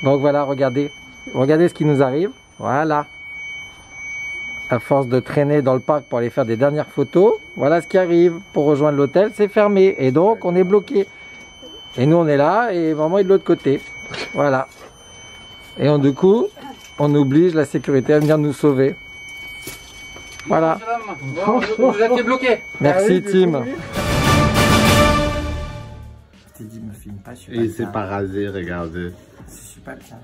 Donc voilà, regardez. Regardez ce qui nous arrive. Voilà. À force de traîner dans le parc pour aller faire des dernières photos, voilà ce qui arrive. Pour rejoindre l'hôtel, c'est fermé. Et donc, on est bloqué. Et nous, on est là et maman est de l'autre côté. Voilà. Et du coup, on oblige la sécurité à venir nous sauver. Voilà. Vous êtes bloqué. Merci, Tim. Je t'ai dit, me filme pas, je suis pas il s'est pas rasé, regardez. Je suis pas bien.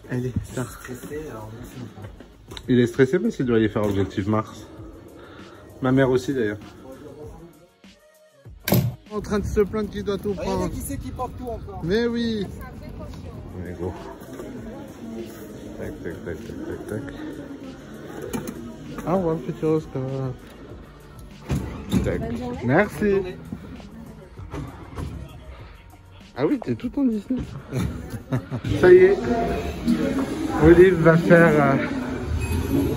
Elle est stressé, alors me filme pas. Il est stressé parce qu'il doit y faire Objectif Mars. Ma mère aussi d'ailleurs. En train de se plaindre qu'il doit tout prendre. Qui c'est qui porte tout encore? Mais oui. Mais go. Tac, tac, tac, tac, tac, tac. Ah ouais, petit Oscar. Tac. Merci. Ah oui, t'es tout en Disney. Ça y est. Olive va faire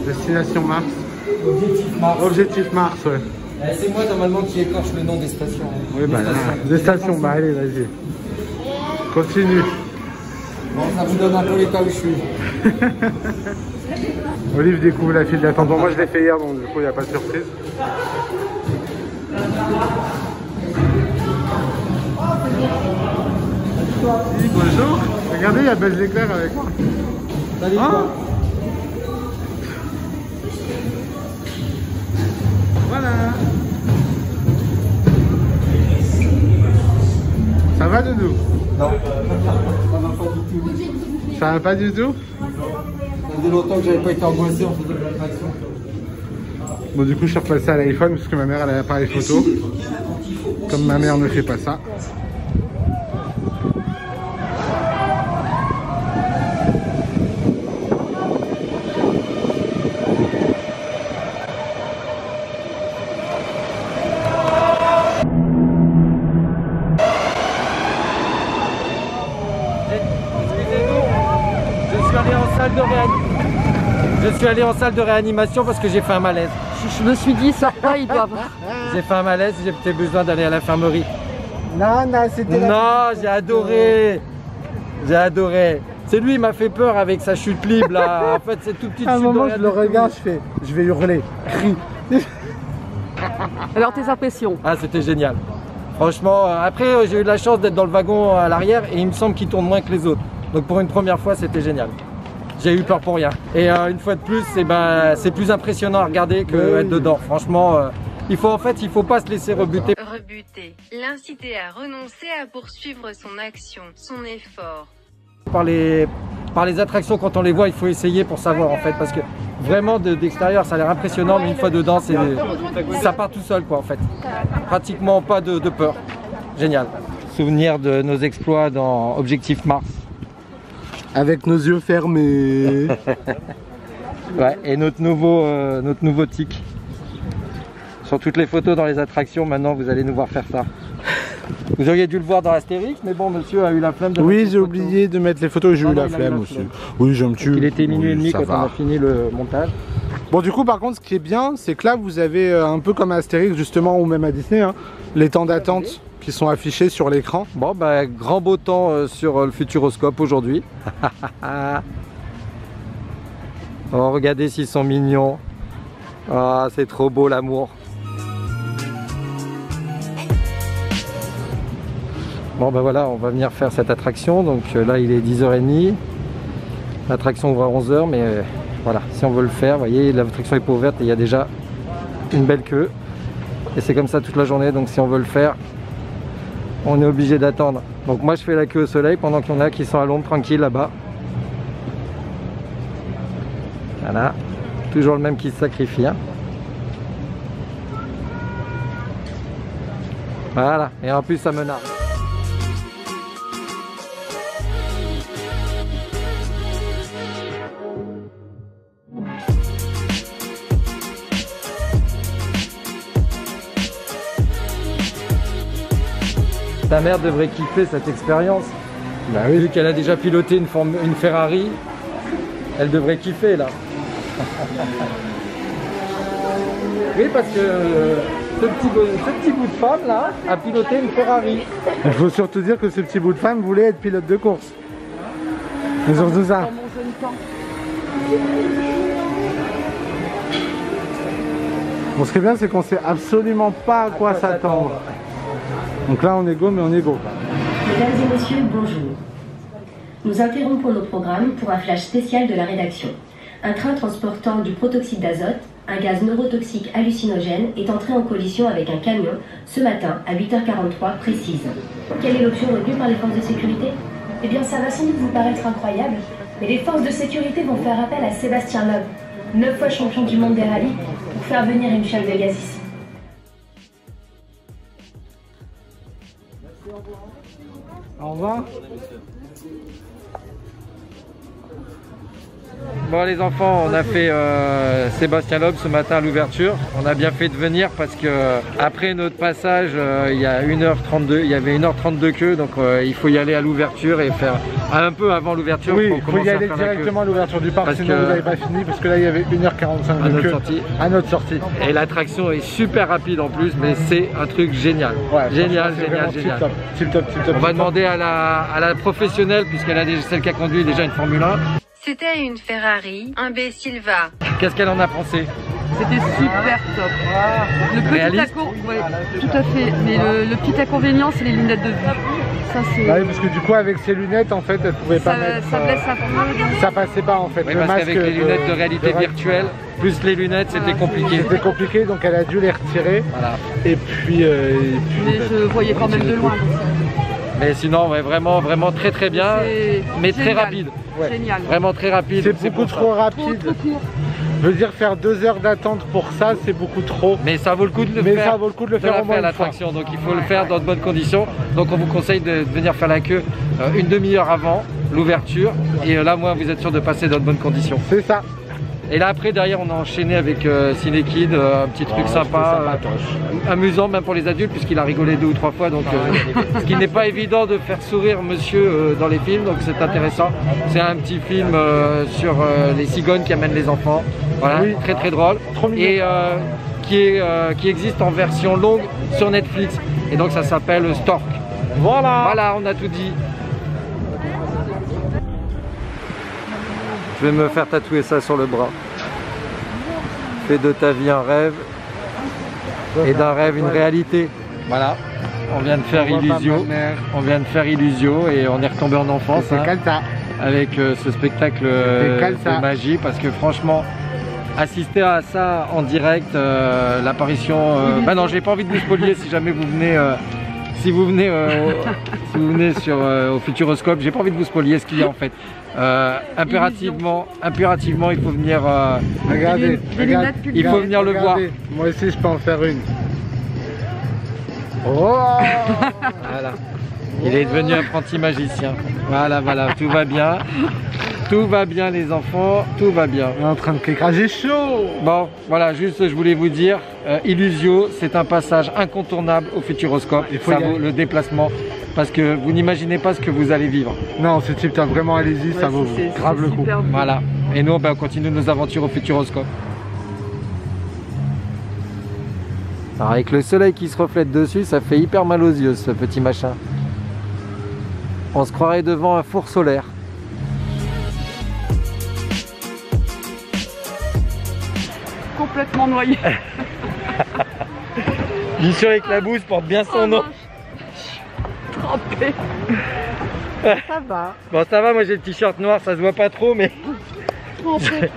Destination Mars. Objectif Mars. Objectif Mars, ouais. C'est moi normalement qui écorche le nom des stations. Oui, bah, des stations, bah allez, vas-y. Continue. Bon, ça vous donne un peu l'état où je suis. Olive découvre la file d'attente. Bon, moi je l'ai fait hier, donc du coup il n'y a pas de surprise. Bonjour. Regardez, il y a Buzz l'éclair avec moi. Salut, Ah. Voilà. Ça va, Doudou? Non, ça va pas du tout. Ça va pas du tout? Ça faisait longtemps que j'avais pas été angoissé en faisant de l'attraction. Bon, du coup je suis repassé à l'iPhone parce que ma mère elle a l'appareil photo. Comme ma mère ne fait pas ça. Je suis allé en salle de réanimation parce que j'ai fait un malaise. Je me suis dit, ça va, il doit avoir. J'ai fait un malaise, j'ai peut-être besoin d'aller à l'infirmerie. Non, non, c'était Non, j'ai adoré. J'ai adoré. C'est lui, il m'a fait peur avec sa chute libre là. En fait, c'est tout petit. À un moment, je le regarde, je vais hurler. Crie. Alors, tes impressions? Ah, c'était génial. Franchement, après, j'ai eu la chance d'être dans le wagon à l'arrière et il me semble qu'il tourne moins que les autres. Donc pour une première fois, c'était génial. J'ai eu peur pour rien. Et une fois de plus, c'est plus impressionnant à regarder que être dedans. Franchement, il faut pas se laisser rebuter. Rebuter, l'inciter à renoncer à poursuivre son action, son effort. Par les attractions, quand on les voit, il faut essayer pour savoir en fait. Parce que vraiment d'extérieur, ça a l'air impressionnant, mais une fois dedans, ça part tout seul quoi en fait. Pratiquement pas de peur. Génial. Souvenir de nos exploits dans Objectif Mars. Avec nos yeux fermés. Ouais, et notre nouveau tic. Sur toutes les photos dans les attractions, maintenant vous allez nous voir faire ça. Vous auriez dû le voir dans Astérix, mais bon, monsieur a eu la flemme de mettre Oui, les j'ai photos. oublié de mettre les photos et j'ai eu la flemme aussi. Oui, je me tue. Il était minuit et demi ça quand va. on a fini le montage. Bon, du coup, par contre, ce qui est bien, c'est que là, vous avez un peu comme à Astérix, justement, ou même à Disney, hein, les temps d'attente qui sont affichés sur l'écran. Bon, bah, grand beau temps sur le Futuroscope aujourd'hui. Oh, regardez s'ils sont mignons. Ah, c'est trop beau l'amour. Bon, bah voilà, on va venir faire cette attraction. Donc là, il est 10h30. L'attraction ouvre à 11h, mais voilà, si on veut le faire, vous voyez, l'attraction est pas ouverte et il y a déjà une belle queue. Et c'est comme ça toute la journée, donc si on veut le faire, on est obligé d'attendre. Donc moi je fais la queue au soleil pendant qu'il y en a qui sont à l'ombre tranquille là-bas. Voilà, toujours le même qui se sacrifie. Hein. Voilà, et en plus ça me narre. Ta mère devrait kiffer cette expérience. Bah oui. Vu qu'elle a déjà piloté une Ferrari, elle devrait kiffer là. Oui, parce que ce petit bout de femme là a piloté une Ferrari. Il faut surtout dire que ce petit bout de femme voulait être pilote de course. Mais surtout ça. Dans mon jeune temps. Bon, ce qui est bien, c'est qu'on sait absolument pas à quoi s'attendre. Donc là, on est go, mais on est go. Mesdames et messieurs, bonjour. Nous interrompons nos programmes pour un flash spécial de la rédaction. Un train transportant du protoxyde d'azote, un gaz neurotoxique hallucinogène, est entré en collision avec un camion ce matin à 8h43 précise. Quelle est l'option retenue par les forces de sécurité? Eh bien, ça va sans doute vous paraître incroyable, mais les forces de sécurité vont faire appel à Sébastien Loeb, 9 fois champion du monde des rallyes, pour faire venir une chaîne de gaz ici. Au revoir. Bon les enfants, on a fait Sébastien Loeb ce matin à l'ouverture. On a bien fait de venir parce que après notre passage, il y a 1h32, il y avait 1h30 de queue, donc il faut y aller à l'ouverture et faire un peu avant l'ouverture. Oui, il faut y aller directement à l'ouverture du parc, sinon vous n'avez pas fini, parce que là il y avait 1h45 de queue à notre sortie. Et l'attraction est super rapide en plus, mais c'est un truc génial. Ouais, génial. Tip top. On va demander à la professionnelle, puisqu'elle a celle qui a conduit déjà une Formule 1. C'était une Ferrari, imbécile va. Qu'est-ce qu'elle en a pensé? C'était super top. Le petit ouais, tout à fait. Mais le petit inconvénient, c'est les lunettes de vue. Ça, c'est. Oui, parce que du coup, avec ses lunettes, en fait, elle pouvait pas mettre. Ça blesse un peu. Ça passait pas en fait. Oui, le parce masque qu'avec les lunettes de réalité virtuelle, plus les lunettes, c'était compliqué. C'était compliqué, donc elle a dû les retirer. Voilà. Et puis. Mais je voyais quand même de loin. Mais sinon, ouais, vraiment très bien, mais très rapide. Ouais. Génial. Vraiment très rapide. C'est beaucoup trop rapide. Trop court. Je veux dire, faire 2 heures d'attente pour ça, c'est beaucoup trop. Mais ça vaut le coup de le faire. Mais ça vaut le coup de le faire au moins une fois. L'attraction, donc il faut le faire dans de bonnes conditions. Donc on vous conseille de venir faire la queue une demi-heure avant l'ouverture. Et là, moi, vous êtes sûr de passer dans de bonnes conditions. C'est ça. Et là après derrière on a enchaîné avec Cinekid, un petit truc sympa, amusant même pour les adultes puisqu'il a rigolé 2 ou 3 fois, donc ce qui n'est pas évident de faire sourire monsieur dans les films, donc c'est intéressant. C'est un petit film sur les cigognes qui amènent les enfants, voilà, oui. Très drôle, et qui existe en version longue sur Netflix, et donc ça s'appelle Stork. Voilà, on a tout dit. Je vais me faire tatouer ça sur le bras. Fais de ta vie un rêve et d'un rêve une réalité. Voilà. On vient de faire Illusio. On vient de faire Illusio et on est retombé en enfance avec ce spectacle de magie, parce que franchement, assister à ça en direct, l'apparition. Bah non, j'ai pas envie de vous spoiler si jamais vous venez. Si vous venez au Futuroscope, j'ai pas envie de vous spoiler ce qu'il y a en fait. Impérativement, il faut venir. Regardez, il faut venir le voir. Moi aussi, je peux en faire une. Oh voilà. Il est devenu apprenti magicien. Voilà, tout va bien. Tout va bien les enfants, tout va bien. On est en train de cliquer. Ah, j'ai chaud. Bon, voilà, juste je voulais vous dire, Illusio, c'est un passage incontournable au Futuroscope. Ça vaut le déplacement, parce que vous n'imaginez pas ce que vous allez vivre. Non, ce type, vraiment, allez-y, ça vaut grave le coup. Voilà. Et nous, on continue nos aventures au Futuroscope. Alors, avec le soleil qui se reflète dessus, ça fait hyper mal aux yeux, ce petit machin. On se croirait devant un four solaire. Complètement noyé. Mission éclabousse porte bien son nom. Trempé. Ça va. Bon, ça va, moi j'ai le t-shirt noir, ça se voit pas trop, mais. Trempé.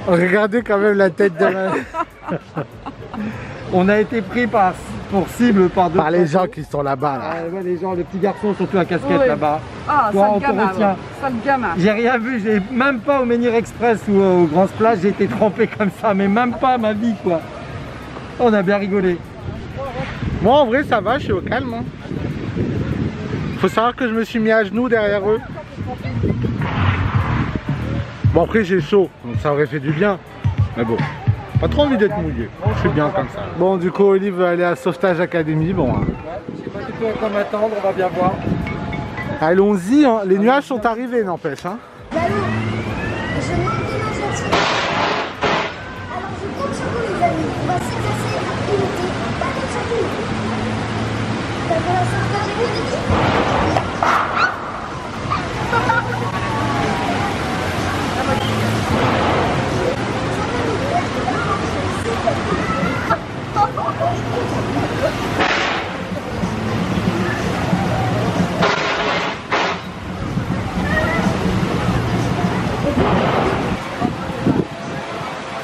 Regardez quand même la tête de la... On a été pris pour cible par les gens qui sont là-bas. Là. Ouais, les gens, les petits garçons surtout à casquette là-bas. Ah, toi, sale gamin. Sale gamin. J'ai rien vu, j'ai même pas au Menhir Express ou au Grand Splash, j'ai été trempé comme ça, mais même pas ma vie quoi. On a bien rigolé. Moi en vrai ça va, je suis au calme. Hein. Faut savoir que je me suis mis à genoux derrière eux. Bon après j'ai chaud, donc ça aurait fait du bien. Mais bon. Pas trop envie d'être mouillé, je suis bien comme ça. Bon, du coup, Olive va aller à Sauvetage Academy. Bon, hein. Je sais pas du tout à quoi m'attendre, on va bien voir. Allons-y, hein. Les nuages sont arrivés, n'empêche. Hein. Balou, je n'ai aucune initiative. Alors je compte sur vous, les amis. On va s'exercer à unité, pas contre chacune.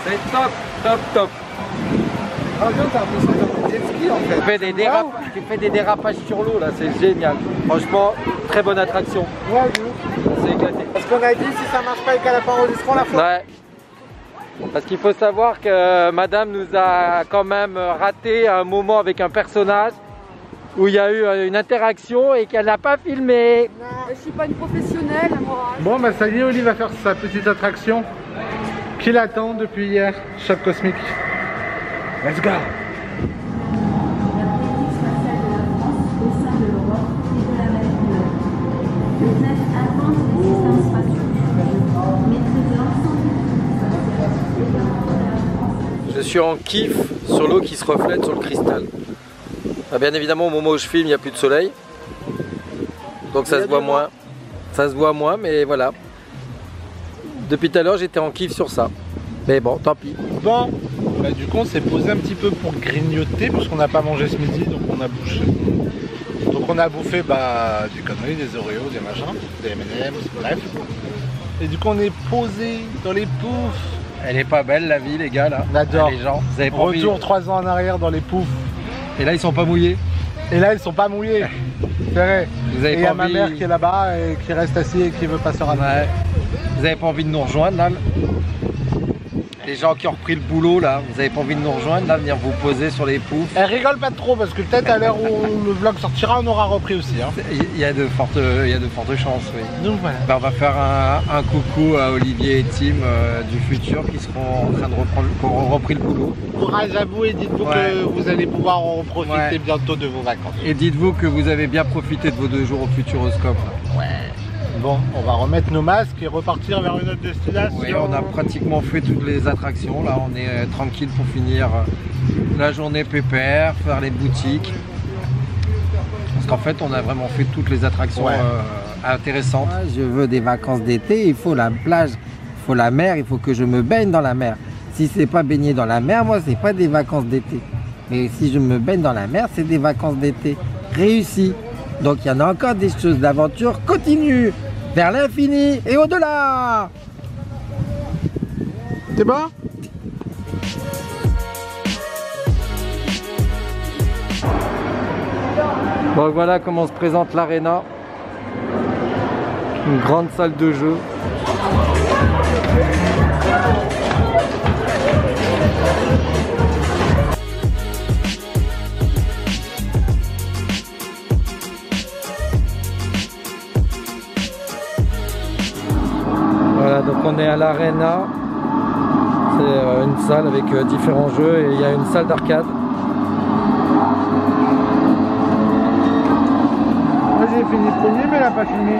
C'est top, top, top. Ah, bien, t'as un peu ça comme jet ski en fait. Tu fais des dérapages sur l'eau là, c'est génial. Franchement, très bonne attraction. Ouais, nous. On s'est éclaté. Parce qu'on a dit si ça marche pas et qu'elle a pas enregistré, on la fait. Ouais. Parce qu'il faut savoir que madame nous a quand même raté un moment avec un personnage où il y a eu une interaction et qu'elle n'a pas filmé. Je suis pas une professionnelle, moi. Bon, bah ça y est, Oli va faire sa petite attraction qu'il attend depuis hier. Choc cosmique. Let's go. Je suis en kiff sur l'eau qui se reflète sur le cristal. Ah, bien évidemment, au moment où je filme, il n'y a plus de soleil. Donc ça se voit moins. Ça se voit moins, mais voilà. Depuis tout à l'heure, j'étais en kiff sur ça. Mais bon, tant pis. Bon, bah, du coup, on s'est posé un petit peu pour grignoter parce qu'on n'a pas mangé ce midi, donc on a bouffé. Donc on a bouffé des conneries, des Oreos, des machins, des M&M's, bref. Et du coup, on est posé dans les poufs. Elle est pas belle la vie, les gars là. On adore. Les gens, vous avez pas envie. Retour 3 ans en arrière dans les poufs. Et là, ils sont pas mouillés. Et là, ils sont pas mouillés. C'est vrai. Vous avez et il y pas a ma envie... mère qui est là-bas et qui reste assise et qui veut pas se rater. Ouais. Vous avez pas envie de nous rejoindre là? Les gens qui ont repris le boulot là, vous avez pas envie de nous rejoindre là, venir vous poser sur les poufs? Elle rigole pas trop parce que peut-être à l'heure où le vlog sortira, on aura repris aussi. Hein. Il y a de fortes chances, oui. Donc voilà. Ben, on va faire un coucou à Olivier et Tim du futur qui seront en train de reprendre, qui auront repris le boulot. Courage à vous et dites-vous que vous allez pouvoir en profiter bientôt de vos vacances. Et dites-vous que vous avez bien profité de vos 2 jours au Futuroscope. Ouais. Bon, on va remettre nos masques et repartir vers une autre destination. Oui, on a pratiquement fait toutes les attractions. Là, on est tranquille pour finir la journée pépère, faire les boutiques. Parce qu'en fait, on a vraiment fait toutes les attractions intéressantes. Je veux des vacances d'été, il faut la plage, il faut la mer, il faut que je me baigne dans la mer. Si c'est pas baigner dans la mer, moi, c'est pas des vacances d'été. Mais si je me baigne dans la mer, c'est des vacances d'été réussies. Donc il y en a encore des choses, l'aventure continue vers l'infini et au-delà. C'est bon? Bon, voilà comment se présente l'Arena. Une grande salle de jeu. Voilà, donc on est à l'Arena. C'est une salle avec différents jeux et il y a une salle d'arcade. J'ai fini premier mais elle n'a pas fini.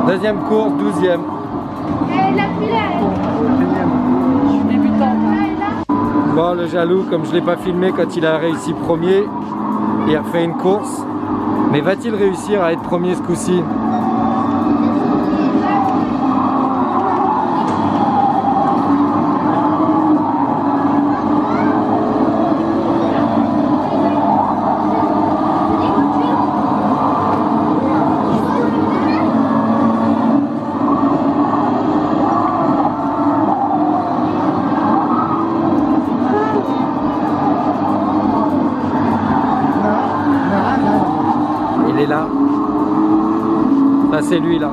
Deuxième course, 12e. Bon, le jaloux, comme je ne l'ai pas filmé quand il a réussi premier, il a fait une course. Mais va-t-il réussir à être premier ce coup-ci? Là, ça c'est lui là.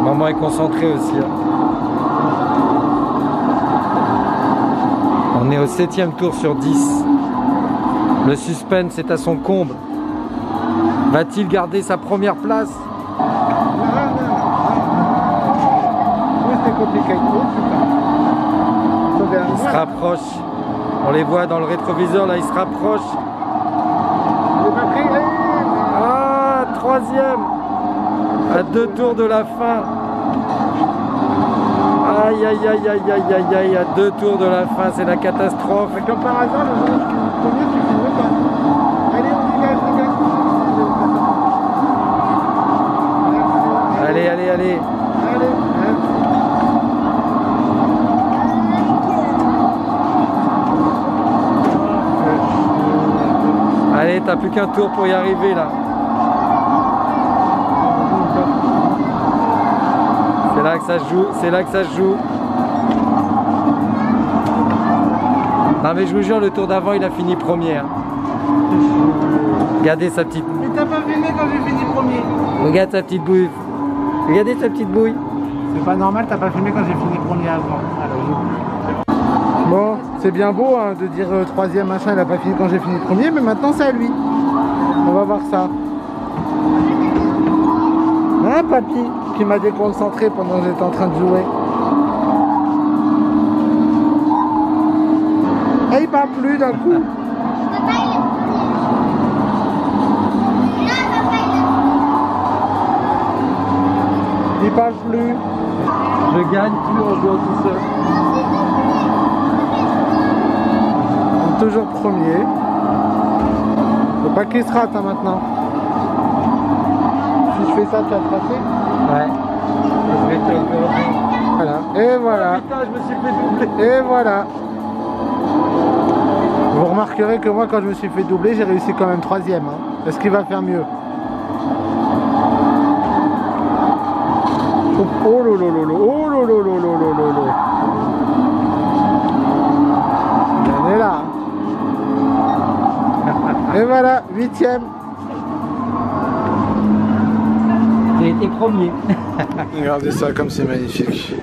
Maman est concentrée aussi. On est au 7e tour sur 10. Le suspense est à son comble. Va-t-il garder sa première place? C'est compliqué. rapproche. On les voit dans le rétroviseur, là, ils se rapprochent. Ah, troisième. À 2 tours de la fin. Aïe, aïe, aïe, aïe, aïe, aïe, aïe, à 2 tours de la fin, c'est la catastrophe. Comme par hasard, le jour où premier, tu filmes pas. Allez, on dégage, dégage. Allez, allez, allez. Allez, Allez, t'as plus qu'un tour pour y arriver là. C'est là que ça se joue, c'est là que ça se joue. Non mais je vous jure, le tour d'avant il a fini premier. Hein. Regardez sa petite... mais t'as pas filmé quand j'ai fini premier. Regarde sa petite bouille. Regardez sa petite bouille. C'est pas normal, t'as pas filmé quand j'ai fini premier avant. Bon, c'est bien beau hein, de dire troisième machin, il a pas fini quand j'ai fini premier, mais maintenant c'est à lui. On va voir ça. Hein, papy, qui m'a déconcentré pendant que j'étais en train de jouer. Et il parle plus d'un coup. Il parle plus. Je gagne plus en jouant tout seul. Toujours premier. Faut pas qu'il se rate hein, maintenant. Si je fais ça, tu vas te passer. Ouais. Voilà. Et voilà. Putain, je me suis fait doubler. Et voilà. Vous remarquerez que moi, quand je me suis fait doubler, j'ai réussi quand même troisième. Hein. Est-ce qu'il va faire mieux? Oh lolo lolo. Oh lolo lolo lolo. On est là. Et voilà, 8e. J'ai été premier. Regardez ça comme c'est magnifique.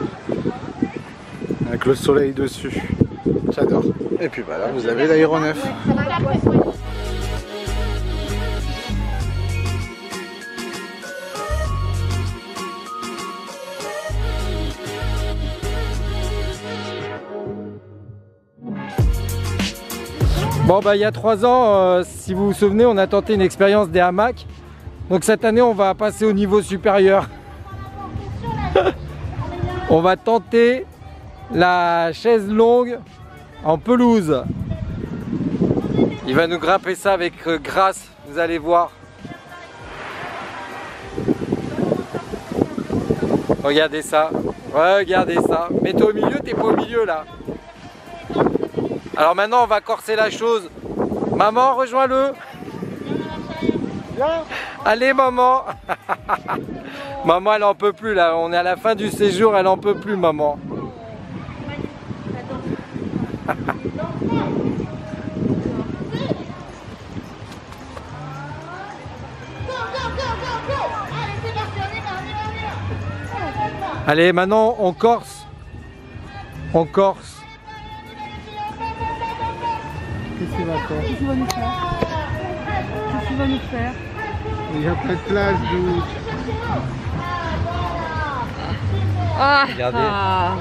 Avec le soleil dessus. J'adore. Et puis voilà, vous avez l'aéronef. Bon bah il y a 3 ans, si vous vous souvenez, on a tenté une expérience des hamacs. Donc cette année on va passer au niveau supérieur. On va tenter la chaise longue en pelouse. Il va nous grimper ça avec grâce, vous allez voir. Regardez ça, regardez ça. Mais t'es au milieu, t'es pas au milieu là. Alors maintenant on va corser la chose. Maman, rejoins-le. Allez maman. Maman elle en peut plus là, on est à la fin du séjour, elle en peut plus maman. Allez maintenant on corse. On corse. Qu'est-ce qu'il va faire? Qu'est-ce qu'il va nous faire? Qu'est-ce qu'il va nous faire? Il n'y a pas de place, d'où. Ah, Regardez. ah.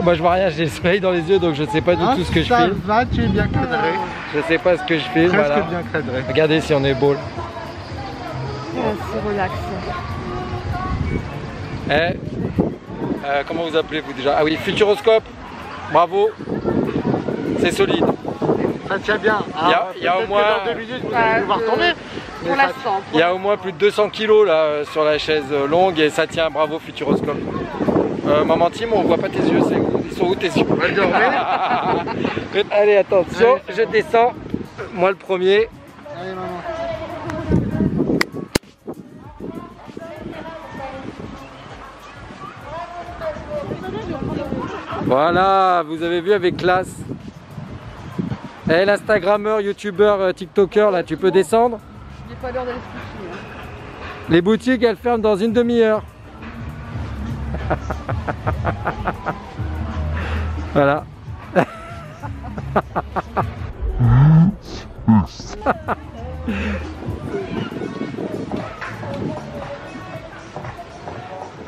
Moi je vois rien, j'ai le soleil dans les yeux donc je sais pas du tout ce que je Ça filme. va, tu es bien cadré. Je sais pas ce que je filme. Presque Voilà. bien cadré. Regardez si on est beau. C'est relax. Comment vous appelez-vous déjà? Ah oui, Futuroscope. Bravo. C'est solide. Ça tient bien. Il y a au moins... Dans 2 minutes, vous allez devoir tomber. Pour l'instant. Il y a au moins plus de 200 kilos là sur la chaise longue et ça tient, bravo Futuroscope. Maman Tim, on voit pas tes yeux, ils sont où tes yeux? Allez attention, je descends, moi le premier. Allez maman. Voilà, vous avez vu avec classe. Et l'Instagrammeur, YouTubeur, TikToker, là tu peux descendre. Il n'est pas l'heure d'aller se coucher. Les boutiques elles ferment dans une demi-heure. Voilà.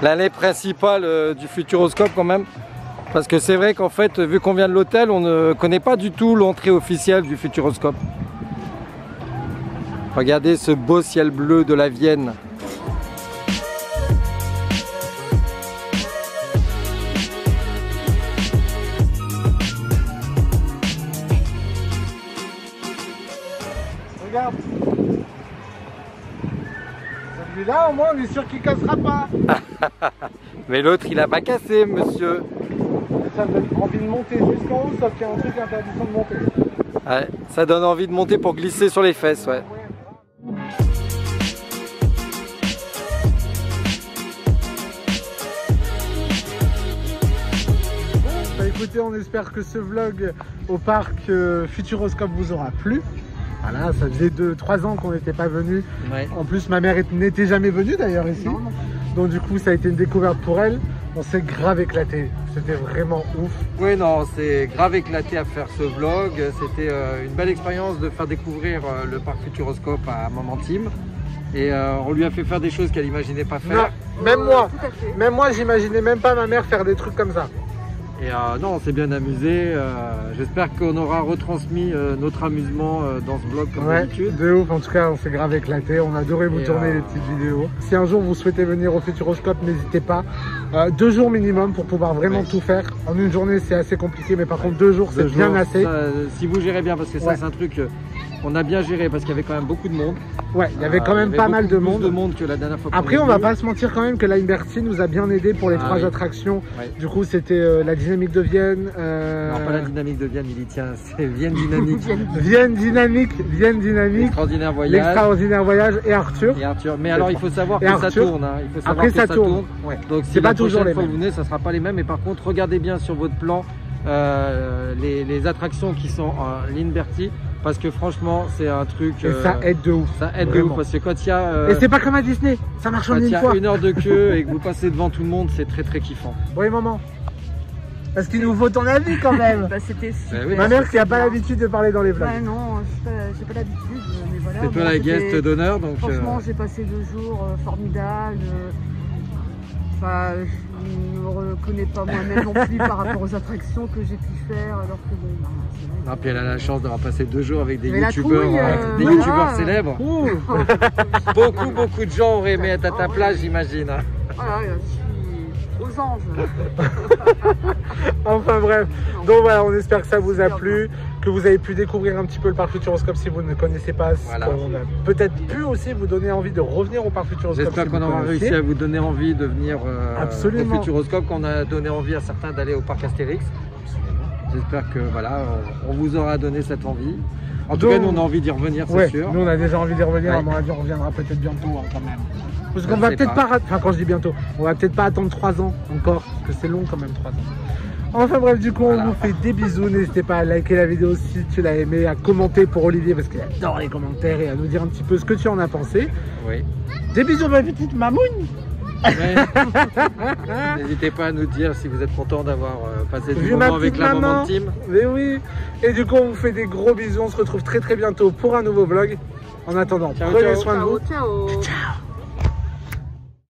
L'année principale du Futuroscope quand même, Parce que c'est vrai qu'en fait, vu qu'on vient de l'hôtel, on ne connaît pas du tout l'entrée officielle du Futuroscope. Regardez ce beau ciel bleu de la Vienne. Regarde. Celui-là, au moins, on est sûr qu'il cassera pas. Mais l'autre, il a pas cassé, monsieur. Ça me donne envie de monter jusqu'en haut, sauf qu'il y a un truc interdisant de monter. Ouais, ça donne envie de monter pour glisser sur les fesses, ouais. Bah écoutez, on espère que ce vlog au parc Futuroscope vous aura plu. Voilà, ça faisait 2-3 ans qu'on n'était pas venu. Ouais. En plus, ma mère n'était jamais venue d'ailleurs ici. Non. Donc du coup, ça a été une découverte pour elle. On s'est grave éclaté. C'était vraiment ouf. Oui, non, c'est grave éclaté à faire ce vlog. C'était une belle expérience de faire découvrir le parc Futuroscope à Maman Tim. Et on lui a fait faire des choses qu'elle n'imaginait pas faire. Non, même moi, j'imaginais même pas ma mère faire des trucs comme ça. Et non, on s'est bien amusé. J'espère qu'on aura retransmis notre amusement dans ce vlog comme d'habitude. De ouf, en tout cas, on s'est grave éclaté. On adorait vous tourner les petites vidéos. Si un jour vous souhaitez venir au Futuroscope, n'hésitez pas. 2 jours minimum pour pouvoir vraiment tout faire. En une journée, c'est assez compliqué, mais par contre 2 jours, c'est bien assez. Ça, si vous gérez bien, parce que ça, c'est un truc on a bien géré parce qu'il y avait quand même beaucoup de monde. Ouais, il y avait quand même pas mal de monde. Plus de monde que la dernière fois. Après, on va pas se mentir quand même que Limberty nous a bien aidé pour les 3 attractions. Ouais. Du coup, c'était la dynamique de Vienne. Non, pas la dynamique de Vienne, il y tient. C'est Vienne dynamique. Vienne dynamique. L'extraordinaire voyage. L'extraordinaire voyage et Arthur. Mais alors, il faut savoir que ça tourne. Hein. Il faut savoir après, ça tourne. Ouais. Donc, si la prochaine fois vous venez, ça sera pas les mêmes. Mais par contre, regardez bien sur votre plan les attractions qui sont en Limberty. Parce que franchement, c'est un truc. Et ça aide de ouf. Ça aide de ouf parce que quand il y a. Et c'est pas comme à Disney, ça marche en une fois. Quand il y a 1 heure de queue et que vous passez devant tout le monde, c'est très très kiffant. Oui, maman. Parce qu'il nous faut ton avis quand même. Bah, c'était super. Oui, ma mère qui n'a pas l'habitude de parler dans les vlogs. Bah, non, j'ai pas l'habitude. Mais voilà. C'est toi la guest d'honneur. Donc. Franchement, j'ai passé 2 jours formidables. Enfin, je ne me reconnais pas moi-même non plus par rapport aux attractions que j'ai pu faire. Alors que bon, bah, c'est vrai. Non, puis elle a la chance d'avoir passé 2 jours avec des youtubeurs célèbres. Beaucoup de gens auraient aimé être à ta place, j'imagine. Voilà, je suis aux anges. Enfin bref, donc voilà, on espère que ça vous a plu, que vous avez pu découvrir un petit peu le parc Futuroscope si vous ne connaissez pas. Voilà. On a peut-être pu aussi vous donner envie de revenir au parc Futuroscope. J'espère qu'on aura réussi à vous donner envie de venir au Futuroscope, qu'on a donné envie à certains d'aller au parc Astérix. J'espère que voilà, on vous aura donné cette envie. En tout cas, nous on a envie d'y revenir, c'est sûr. Nous on a déjà envie d'y revenir, à mon avis on reviendra peut-être bientôt hein, quand même. Parce qu'on va peut-être pas, enfin quand je dis bientôt, on va peut-être pas attendre 3 ans encore, parce que c'est long quand même 3 ans. Enfin bref, du coup on vous fait des bisous, n'hésitez pas à liker la vidéo si tu l'as aimé, à commenter pour Olivier parce qu'il adore les commentaires et à nous dire un petit peu ce que tu en as pensé. Oui. Des bisous ma petite mamoune. N'hésitez pas à nous dire si vous êtes content d'avoir passé du moment avec la Maman Tim. Mais oui. Et du coup on vous fait des gros bisous, on se retrouve très bientôt pour un nouveau vlog. En attendant, prenez soin de vous. Ciao. Ciao.